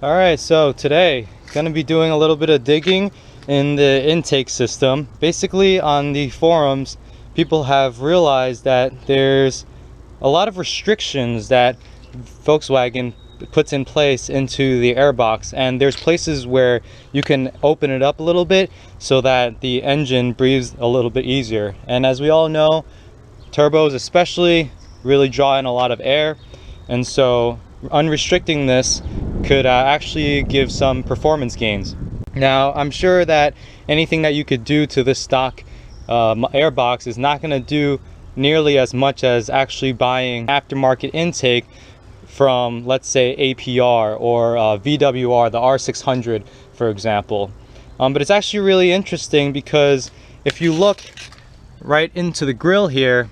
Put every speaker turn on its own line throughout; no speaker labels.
Alright, so today gonna be doing a little bit of digging in the intake system. Basically, on the forums, people have realized that there's a lot of restrictions that Volkswagen puts in place into the airbox, and there's places where you can open it up a little bit so that the engine breathes a little bit easier. And as we all know, turbos especially really draw in a lot of air, and so unrestricting this could actually give some performance gains. Now, I'm sure that anything that you could do to this stock airbox is not going to do nearly as much as actually buying aftermarket intake from, let's say, APR or VWR, the R600, for example. But it's actually really interesting because if you look right into the grill here,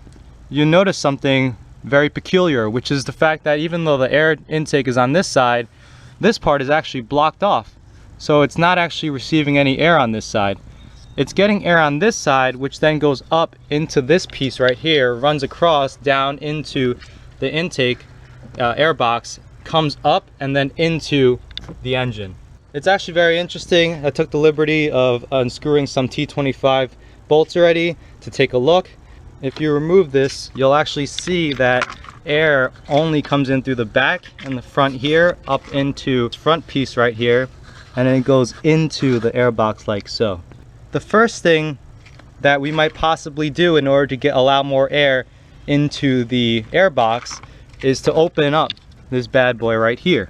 you notice something very peculiar, which is the fact that even though the air intake is on this side, this part is actually blocked off. So it's not actually receiving any air on this side. It's getting air on this side, which then goes up into this piece right here, runs across down into the intake airbox, comes up and then into the engine. It's actually very interesting. I took the liberty of unscrewing some T25 bolts already to take a look. If you remove this, you'll actually see that air only comes in through the back and the front here, up into this front piece right here, and then it goes into the airbox like so. The first thing that we might possibly do in order to allow more air into the airbox is to open up this bad boy right here.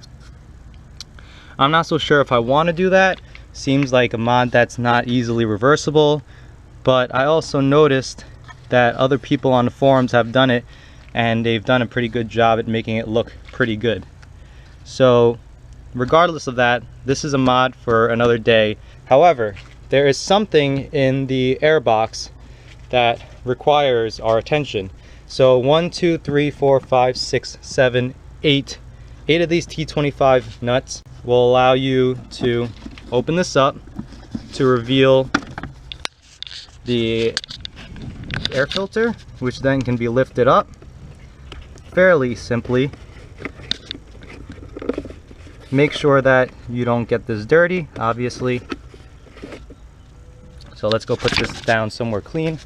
I'm not so sure if I want to do that. Seems like a mod that's not easily reversible, but I also noticed that other people on the forums have done it, and they've done a pretty good job at making it look pretty good. So regardless of that, this is a mod for another day. However, there is something in the airbox that requires our attention. So 1, 2, 3, 4, 5, 6, 7, 8 of these T25 nuts will allow you to open this up to reveal the air filter, which then can be lifted up fairly simply. Make sure that you don't get this dirty, obviously. So let's go put this down somewhere clean.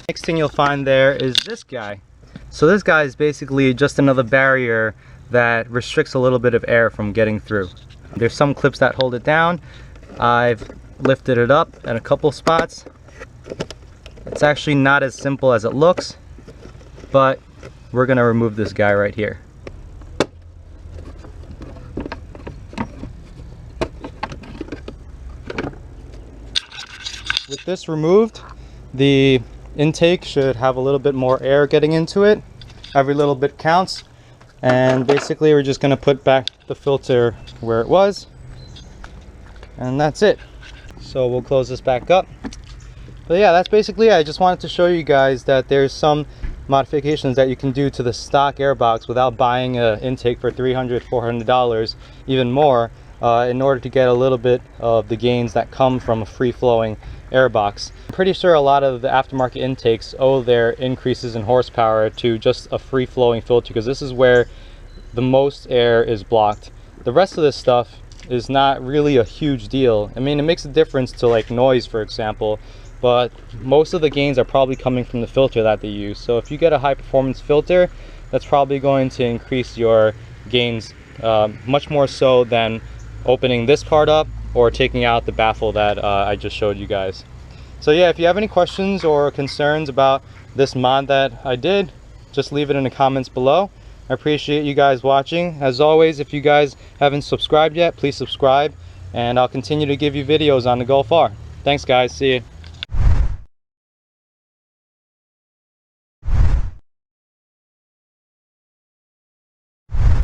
Next thing you'll find there is this guy. So this guy is basically just another barrier that restricts a little bit of air from getting through. There's some clips that hold it down. I've lifted it up in a couple spots. It's actually not as simple as it looks, but we're gonna remove this guy right here. With this removed, the intake should have a little bit more air getting into it. Every little bit counts, and basically we're just gonna put back the filter where it was, and that's it. So we'll close this back up. But yeah, that's basically it. I just wanted to show you guys that there's some modifications that you can do to the stock airbox without buying an intake for $300, $400, even more, in order to get a little bit of the gains that come from a free-flowing airbox. I'm pretty sure a lot of the aftermarket intakes owe their increases in horsepower to just a free-flowing filter, because this is where the most air is blocked. The rest of this stuff is not really a huge deal. I mean, it makes a difference to like noise, for example, but most of the gains are probably coming from the filter that they use. So if you get a high performance filter, that's probably going to increase your gains much more so than opening this part up or taking out the baffle that I just showed you guys. So yeah, if you have any questions or concerns about this mod that I did, just leave it in the comments below. I appreciate you guys watching. As always, if you guys haven't subscribed yet, please subscribe, and I'll continue to give you videos on the Golf R. Thanks guys, see you.